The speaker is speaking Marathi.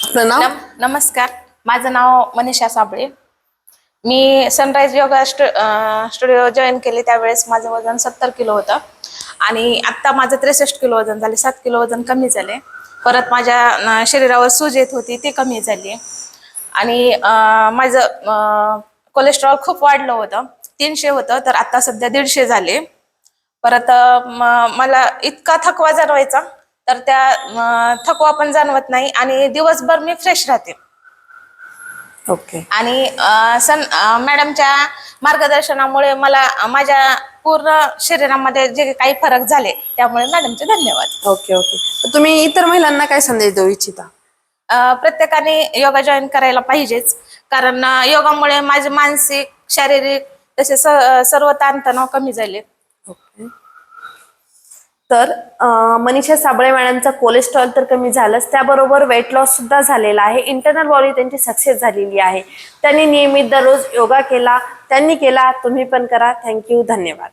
आपलं नाव? नमस्कार, माझं नाव मनीषा साबळे. मी सनराइज योगा स्टुडिओ जॉईन केले त्यावेळेस माझं वजन 70 किलो होतं आणि आत्ता माझं 63 किलो वजन झाले. 7 किलो वजन कमी झाले. परत माझ्या शरीरावर सूज येत होती ती कमी झाली आणि माझं कोलेस्ट्रॉल खूप वाढलं होतं. 300 होतं तर आता सध्या 150 झाले. परत मला इतका थकवा जाणवायचा तर त्या थकवा पण जाणवत नाही आणि दिवसभर मी फ्रेश राहते. ओके. आणि मॅडमच्या मार्गदर्शनामुळे मला माझ्या पूर्ण शरीरामध्ये जे काही फरक झाले त्यामुळे मॅडमचे धन्यवाद. Okay okay. तर तुम्ही इतर महिलांना काय संदेश देऊ इच्छिता? प्रत्येकाने योगा जॉईन करायला पाहिजेच, कारण योगामुळे माझे मानसिक, शारीरिक तसे सर्व ताणतणाव कमी झाले. ओके. तर मनीषा साबळे मॅडमचा कोलेस्ट्रॉल तर कमी झालंच, त्याबरोबर वेट लॉस सुद्धा झालेला आहे. इंटरनल बॉडी त्यांची सक्सेस झालेली आहे. त्यांनी नियमित दररोज योगा केला, तुम्ही पण करा. थँक्यू, धन्यवाद.